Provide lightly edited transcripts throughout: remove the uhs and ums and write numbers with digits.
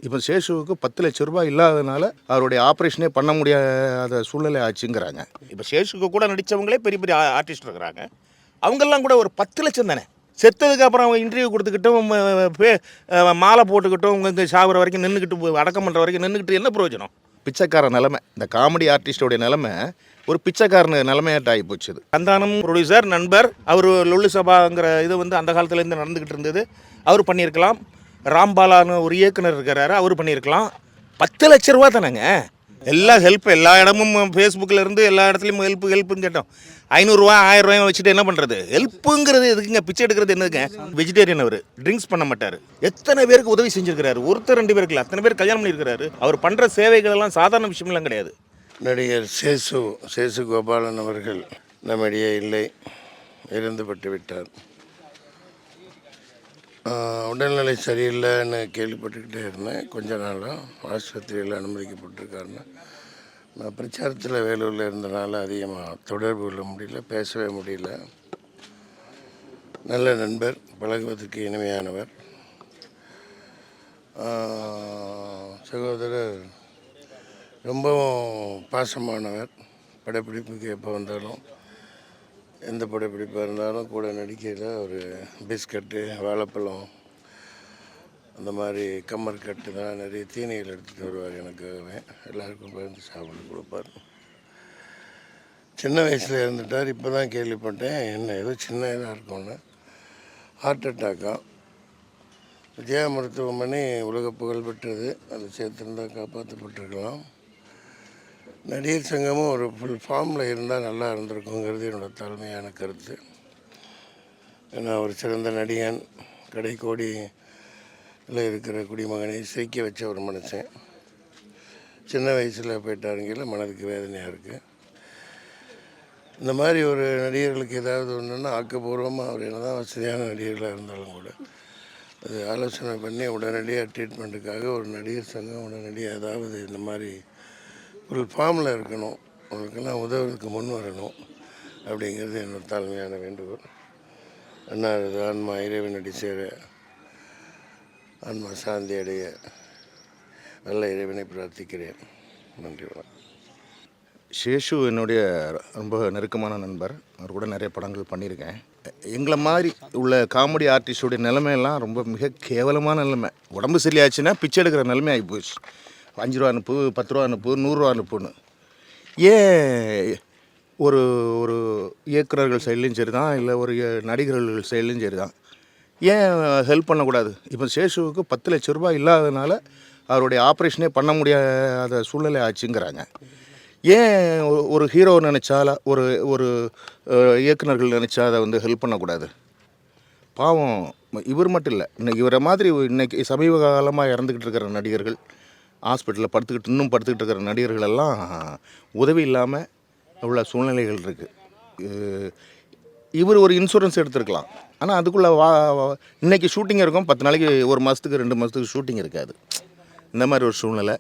இப்போ சேஷுவுக்கு 10 லட்ச ரூபாய் இல்லாதனால அவருடைய ஆப்ரேஷனே பண்ண முடியாத சூழ்நிலை ஆச்சுங்கிறாங்க. இப்போ சேஷுக்கு கூட நடித்தவங்களே பெரிய பெரிய ஆர்டிஸ்ட் இருக்கிறாங்க. அவங்கெல்லாம் கூட ஒரு 10 லட்சம் தானே. செத்ததுக்கு அப்புறம் அவங்க இன்டர்வியூ கொடுத்துக்கிட்டும் மாலை போட்டுக்கிட்டும் இங்கே சாகுற வரைக்கும் நின்றுக்கிட்டு அடக்கம் பண்ணுற வரைக்கும் நின்றுக்கிட்டு என்ன பிரயோஜனம்? பிச்சைக்கார நிலைமை, இந்த காமெடி ஆர்டிஸ்டோடைய நிலைமை ஒரு பிச்சைக்காரன் நிலைமையாட்ட ஆகி போச்சு. சந்தானம் ப்ரொடியூசர் நண்பர், அவர் லொல்லு சபாங்கிற இது அந்த காலத்துலேருந்து நடந்துக்கிட்டு இருந்தது. அவர் பண்ணியிருக்கலாம். ராம்பாலான்னு ஒரு இயக்குனர் இருக்கிறாரு, அவர் பண்ணியிருக்கலாம். 10 லட்ச ரூபா தானேங்க. எல்லா எல்லா இடமும் ஃபேஸ்புக்கில் இருந்து எல்லா இடத்துலையும் ஹெல்ப்புன்னு கேட்டோம். 500 1000 வச்சுட்டு என்ன பண்ணுறது? ஹெல்ப்புங்கிறது எதுக்குங்க? பிச்சை எடுக்கிறது என்னதுங்க? வெஜிடேரியன், அவர் ட்ரிங்க்ஸ் பண்ண மாட்டார். எத்தனை பேருக்கு உதவி செஞ்சுருக்கிறாரு? ஒருத்தர் 2 பேருக்கு இல்லை, அத்தனை பேர் கல்யாணம் பண்ணியிருக்கிறாரு. அவர் பண்ணுற சேவைகள் எல்லாம் சாதாரண விஷயம்லாம் கிடையாது. நடிகர் சேசு கோபாலன் அவர்கள் நம்மிடையே இல்லை, இறந்துபட்டு விட்டார். உடல்நிலை சரியில்லைன்னு கேள்விப்பட்டுக்கிட்டே இருந்தேன். கொஞ்ச நாளாக ஆஸ்பத்திரியில் அனுமதிக்கப்பட்டிருக்காருன்னு. நான் பிரச்சாரத்தில் வேலூரில் இருந்தனால அதிகமாக தொடர்பு கொள்ள முடியல, பேசவே முடியல. நல்ல நண்பர், பழகுவதற்கு இனிமையானவர். சகோதரர் ரொம்பவும் பாசமானவர். படப்பிடிப்புக்கு எப்போ வந்தாலும், எந்த படப்பிடிப்பாக இருந்தாலும் கூட நடிக்கையில் ஒரு பிஸ்கட்டு, வாழைப்பழம், அந்த மாதிரி கம்மர்கட்டு தான் நிறைய தீனிகள் எடுத்துகிட்டு வருவார். எனக்காகவே எல்லாருக்கும் பகிர்ந்து சாப்பிட்டு கொடுப்பார். சின்ன வயசில் இருந்துட்டார். இப்போ தான் கேள்விப்பட்டேன், என்ன ஏதோ சின்ன இதாக இருக்கும்னு. ஹார்ட் அட்டாக்காக விஜயா மருத்துவமனை உலக புகழ் பெற்றது. அதை சேர்த்துருந்தால் காப்பாற்றப்பட்டிருக்கலாம். நடிகர் சங்கமும் ஒரு ஃபுல் ஃபார்மில் இருந்தால் நல்லா இருந்திருக்குங்கிறது என்னோடய தாழ்மையான கருத்து. ஏன்னா ஒரு சிறந்த நடிகன், கடைக்கோடியில் இருக்கிற குடிமகனை சிரிக்க வச்ச ஒரு மனுஷன் சின்ன வயசில் போயிட்டாருங்கிற மனதுக்கு வேதனையாக இருக்குது. இந்த மாதிரி ஒரு நடிகர்களுக்கு ஏதாவது ஒன்றுன்னா ஆக்கப்பூர்வமாக அவர் என்ன தான் வசதியான நடிகர்களாக இருந்தாலும் கூட அது ஆலோசனை பண்ணி உடனடியாக ட்ரீட்மெண்ட்டுக்காக ஒரு நடிகர் சங்கம் உடனடியாக ஏதாவது இந்த மாதிரி ஒரு ஃபார்மில் இருக்கணும், அவங்களுக்கெல்லாம் உதவுறதுக்கு முன் வரணும் அப்படிங்கிறது என்னோட தாழ்மையான வேண்டுகோள். அன்னாரது ஆன்மா இறைவனடி சேர, ஆன்மா சாந்தி அடைய நல்ல இறைவனை பிரார்த்திக்கிறேன். நன்றி, வணக்கம். சேஷு என்னுடைய ரொம்ப நெருக்கமான நண்பர். அவர் கூட நிறைய படங்கள் பண்ணியிருக்கேன். எங்களை மாதிரி உள்ள காமெடி ஆர்டிஸ்டோடைய நிலைமையெல்லாம் ரொம்ப மிக கேவலமான நிலைமை. உடம்பு சரியாச்சுன்னா பிச்சை எடுக்கிற நிலைமை ஆகி போச்சு. 5 ரூபா அனுப்பு, 10 ரூபா அனுப்பு, 100 ரூபா அனுப்புன்னு. ஏன் ஒரு ஒரு இயக்குநர்கள் சைட்லேயும் சரி தான், இல்லை ஒரு நடிகர்கள் சைட்லேயும் சரி தான், ஏன் ஹெல்ப் பண்ணக்கூடாது? இப்போ சேஷுவுக்கு 10 லட்ச ரூபாய் இல்லாதனால அவருடைய ஆப்ரேஷனே பண்ண முடியாத சூழ்நிலை ஆச்சுங்கிறாங்க. ஏன் ஒரு ஹீரோ நினச்சால, ஒரு ஒரு இயக்குநர்கள் நினச்சா அதை ஹெல்ப் பண்ணக்கூடாது? பாவம், இவர் மட்டும் இல்லை, இன்னைக்கு இவரை மாதிரி இன்றைக்கி சமீப காலமாக இறந்துக்கிட்டு இருக்கிற நடிகர்கள், ஹாஸ்பிட்டலில் படுத்துக்கிட்டு இருக்கிற நடிகர்கள் எல்லாம் உதவி இல்லாமல் உள்ள சூழ்நிலைகள் இருக்குது. இவர் ஒரு இன்சூரன்ஸ் எடுத்துருக்கலாம், ஆனால் அதுக்குள்ளே இன்றைக்கி ஷூட்டிங் இருக்கும், 10 நாளைக்கு, 1 மாதத்துக்கு 2 மாதத்துக்கு ஷூட்டிங் இருக்காது. இந்த மாதிரி ஒரு சூழ்நிலை.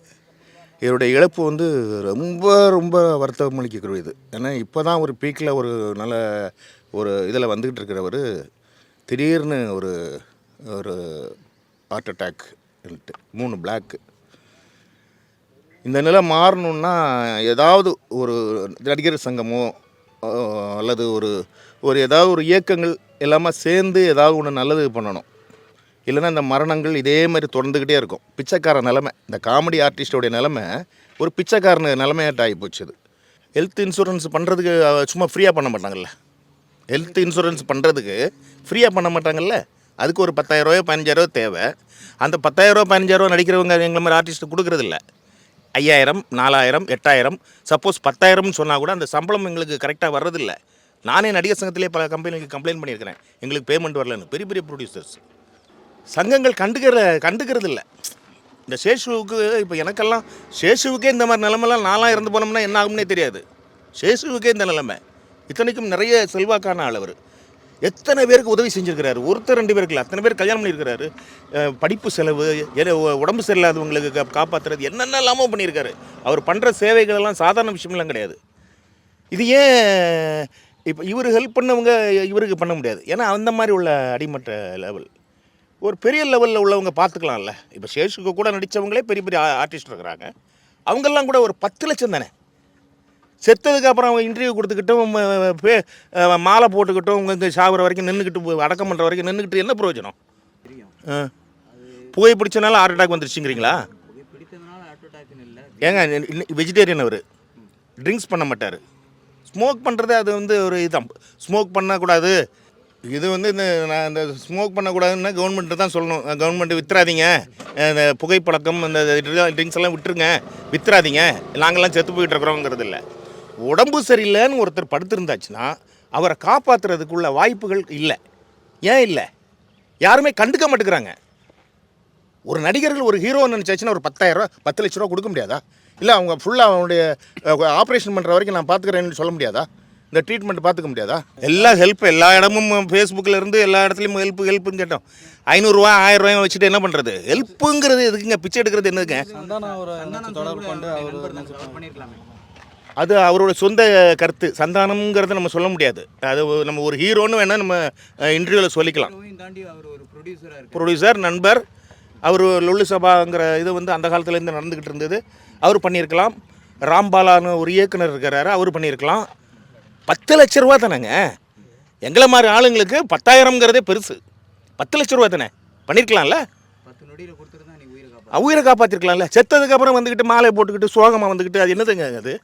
இவருடைய இழப்பு ரொம்ப ரொம்ப வருத்தம் அளிக்கக்கூடியது. ஏன்னா இப்போ தான் ஒரு பீக்கில் ஒரு நல்ல ஒரு இதில் வந்துக்கிட்டு இருக்கிறவர் திடீர்னு ஒரு ஒரு ஹார்ட் அட்டாக், 3 பிளாக்கு. இந்த நிலை மாறணுன்னா ஏதாவது ஒரு நடிகர் சங்கமோ அல்லது ஒரு ஏதாவது ஒரு இயக்கங்கள் எல்லாமே சேர்ந்து ஏதாவது ஒன்று நல்லது பண்ணணும். இல்லைன்னா இந்த மரணங்கள் இதே மாதிரி தொடர்ந்துக்கிட்டே இருக்கும். பிச்சைக்கார நிலைமை, இந்த காமெடி ஆர்டிஸ்டோடைய நிலைமை ஒரு பிச்சைக்காரன் நிலைமையாட்ட ஆகி போச்சுது. ஹெல்த் இன்சூரன்ஸ் பண்ணுறதுக்கு சும்மா ஃப்ரீயாக பண்ண மாட்டாங்கல்ல. ஹெல்த் இன்சூரன்ஸ் பண்ணுறதுக்கு ஃப்ரீயாக பண்ண மாட்டாங்கல்ல. அதுக்கு ஒரு 10,000 15,000 தேவை. அந்த 10,000 15,000 நடிக்கிறவங்க எங்களை மாதிரி ஆர்டிஸ்ட்டு கொடுக்குறதில்ல. 5,000 4,000 8,000, சப்போஸ் 10,000ன்னு சொன்னால் கூட அந்த சம்பளம் எங்களுக்கு கரெக்டாக வர்றதில்ல. நானே நடிகர் சங்கத்திலே பல கம்பெனிக்கு கம்ப்ளைண்ட் பண்ணியிருக்கிறேன், எங்களுக்கு பேமெண்ட் வரலன்னு. பெரிய பெரிய ப்ரொடியூசர்ஸ் சங்கங்கள் கண்டுக்கிறது இல்லை. இந்த சேஷுவுக்கு இப்போ எனக்கெல்லாம் சேஷுவுக்கே இந்த மாதிரி நிலமெல்லாம் நான்லாம் இறந்து போனோம்னா என்ன ஆகும்னே தெரியாது. சேஷுவுக்கே இந்த நிலைமை. இத்தனைக்கும் நிறைய செல்வாக்கான ஆள் அவர். எத்தனை பேருக்கு உதவி செஞ்சுருக்கிறாரு? ஒருத்தர் 2 பேருக்கு இல்லை, அத்தனை பேர் கல்யாணம் பண்ணியிருக்கிறாரு. படிப்பு செலவு, உடம்பு சரியில்லாதவங்களுக்கு காப்பாற்றுறது, என்னென்ன இல்லாமல் பண்ணியிருக்காரு. அவர் பண்ணுற சேவைகளெல்லாம் சாதாரண விஷயமெல்லாம் கிடையாது. இது ஏன் இப்போ இவர் ஹெல்ப் பண்ணவங்க இவருக்கு பண்ண முடியாது? ஏன்னா அந்த மாதிரி உள்ள அடிமட்ட லெவல். ஒரு பெரிய லெவலில் உள்ளவங்க பார்த்துக்கலாம்ல. இப்போ சேஷுக்கு கூட நடித்தவங்களே பெரிய பெரிய ஆர்டிஸ்ட் இருக்கிறாங்க. அவங்கெல்லாம் கூட ஒரு 10 லட்சம் தானே. செத்ததுக்கு அப்புறம் அவங்க இன்டர்வியூ கொடுத்துக்கிட்டும் மாலை போட்டுக்கிட்டும் உங்க சாகுற வரைக்கும் நின்றுக்கிட்டு அடக்கம் பண்ணுற வரைக்கும் நின்றுக்கிட்டு என்ன பிரயோஜனம்? புகை பிடிச்சனால ஹார்ட் அட்டாக் வந்துருச்சுங்கிறீங்களா? ஏங்க வெஜிடேரியன் அவர், ட்ரிங்க்ஸ் பண்ண மாட்டார். ஸ்மோக் பண்ணுறது அது வந்து ஒரு இதுதான். ஸ்மோக் பண்ணக்கூடாது, இது வந்து நான் இந்த ஸ்மோக் பண்ணக்கூடாதுன்னா கவர்மெண்ட்டு தான் சொல்லணும். கவர்மெண்ட்டு வித்துறாதீங்க, இந்த புகைப்பழக்கம் இந்த ட்ரிங்க்ஸ் எல்லாம் விட்டுருங்க, வித்துறாதீங்க, நாங்கள்லாம் செத்து போயிட்டு இருக்கிறோங்கிறது இல்லை. உடம்பு சரியில்லைன்னு ஒருத்தர் படுத்திருந்தாச்சுன்னா அவரை காப்பாற்றுறதுக்குள்ள வாய்ப்புகள் இல்லை. ஏன் இல்லை? யாருமே கண்டுக்க மாட்டேங்கிறாங்க. ஒரு நடிகர்கள் ஒரு ஹீரோ நினச்சாச்சுன்னா ஒரு 10,000 ரூபா 10 லட்ச ரூபா கொடுக்க முடியாதா? இல்லை அவங்க ஃபுல்லாக அவனுடைய ஆப்ரேஷன் பண்ணுற வரைக்கும் நான் பார்த்துக்கிறேன்னு சொல்ல முடியாதா? இந்த ட்ரீட்மெண்ட் பார்த்துக்க முடியாதா? எல்லா எல்லா இடமும் ஃபேஸ்புக்கில் இருந்து எல்லா இடத்துலையும் ஹெல்ப்புன்னு கேட்டோம். 500 ரூபா 1000 ரூபாய் வச்சுட்டு என்ன பண்ணுறது? ஹெல்ப்புங்கிறது எதுக்குங்க? பிச்சை எடுக்கிறது என்னதுங்க? அது அவரோட சொந்த கருத்து. சந்தானம்ங்கிறத நம்ம சொல்ல முடியாது. அது நம்ம ஒரு ஹீரோன்னு வேணால் நம்ம இன்டர்வியூவில் சொல்லிக்கலாம். ப்ரொடியூசர், நண்பர், அவர் லொல்லு சபாங்கிற இது வந்து அந்த காலத்துலேருந்து நடந்துக்கிட்டு இருந்தது. அவர் பண்ணியிருக்கலாம். ராம்பாலான்னு ஒரு இயக்குனர் இருக்கிறாரு, அவர் பண்ணியிருக்கலாம். 10 லட்ச ரூபா தானேங்க. எங்களை மாதிரி ஆளுங்களுக்கு 10,000ங்கிறதே பெருசு. 10 லட்ச ரூபா தானே பண்ணியிருக்கலாம்ல. உயிரை காப்பாற்றிருக்கலாம்ல. செத்ததுக்கப்புறம் வந்துக்கிட்டு மாலை போட்டுக்கிட்டு சோகமாக வந்துக்கிட்டு அது என்னதுங்க அது?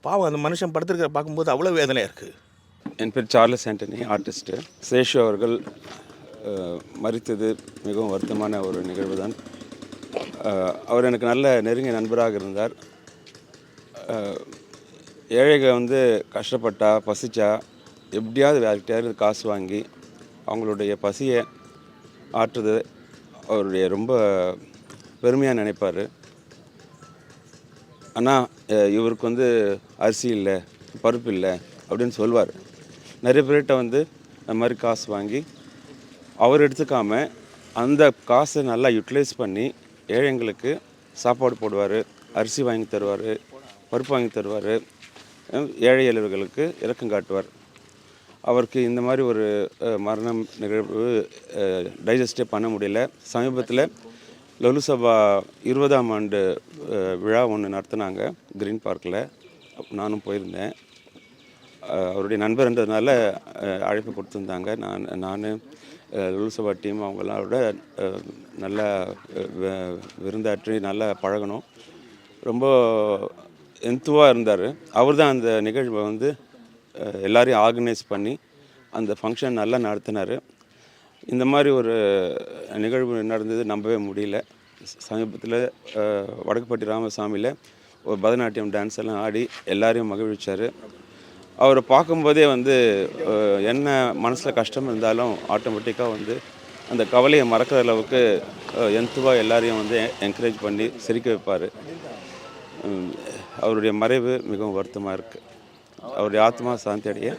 பாவம், அந்த மனுஷன் படுத்திருக்கிற பார்க்கும்போது அவ்வளோ வேதனையாக இருக்குது. என் பேர் சார்லஸ் ஆண்டனி, ஆர்டிஸ்ட்டு. சேஷு அவர்கள் மரித்தது மிகவும் வருத்தமான ஒரு நிகழ்வு தான். அவர் எனக்கு நல்ல நெருங்கிய நண்பராக இருந்தார். ஏழைக வந்து கஷ்டப்பட்டா, பசிச்சா, எப்படியாவது வேறு காசு வாங்கி அவங்களுடைய பசியை ஆற்றுறது அவருடைய ரொம்ப பெருமையாக நினைப்பார். ஆனால் இவருக்கு வந்து அரிசி இல்லை, பருப்பு இல்லை அப்படின்னு சொல்லுவார். நிறைய பேர்கிட்ட வந்து இந்த மாதிரி காசு வாங்கி அவர் எடுத்துக்காம அந்த காசை நல்லா யூட்டிலைஸ் பண்ணி ஏழைங்களுக்கு சாப்பாடு போடுவார், அரிசி வாங்கி தருவார், பருப்பு வாங்கி தருவார், ஏழை எளியவர்களுக்கு இரக்கம் காட்டுவார். அவருக்கு இந்த மாதிரி ஒரு மரணம் நிகழ்வு டைஜஸ்டே பண்ண முடியல. சமீபத்தில் லொல்லு சபா 20ஆம் ஆண்டு விழா ஒன்று நடத்தினாங்க க்ரீன் பார்க்கில். நானும் போயிருந்தேன். அவருடைய நண்பர்ன்றதுனால அழைப்பு கொடுத்துருந்தாங்க. நான் லொல்லு சபா டீம் அவங்களோட நல்லா விருந்தாற்றி நல்லா பழகணும். ரொம்ப எந்துவாக இருந்தார். அவர் தான் அந்த நிகழ்வை வந்து எல்லாரையும் ஆர்கனைஸ் பண்ணி அந்த ஃபங்க்ஷன் நல்லா நடத்தினார். இந்த மாதிரி ஒரு நிகழ்வு நடந்தது நம்பவே முடியல. சமீபத்தில் வடக்குப்பட்டி ராமசாமியில் ஒரு பரதநாட்டியம் டான்ஸ் எல்லாம் ஆடி எல்லாரையும் மகிழ்விச்சார். அவரை பார்க்கும்போதே வந்து என்ன மனசில் கஷ்டம் இருந்தாலும் ஆட்டோமேட்டிக்காக வந்து அந்த கவலையை மறக்கிற அளவுக்கு எந்துவாக எல்லாரையும் வந்து என்கரேஜ் பண்ணி சிரிக்க வைப்பார். அவருடைய மறைவு மிகவும் வருத்தமாக இருக்குது. அவருடைய ஆத்மா சாந்தி அடைய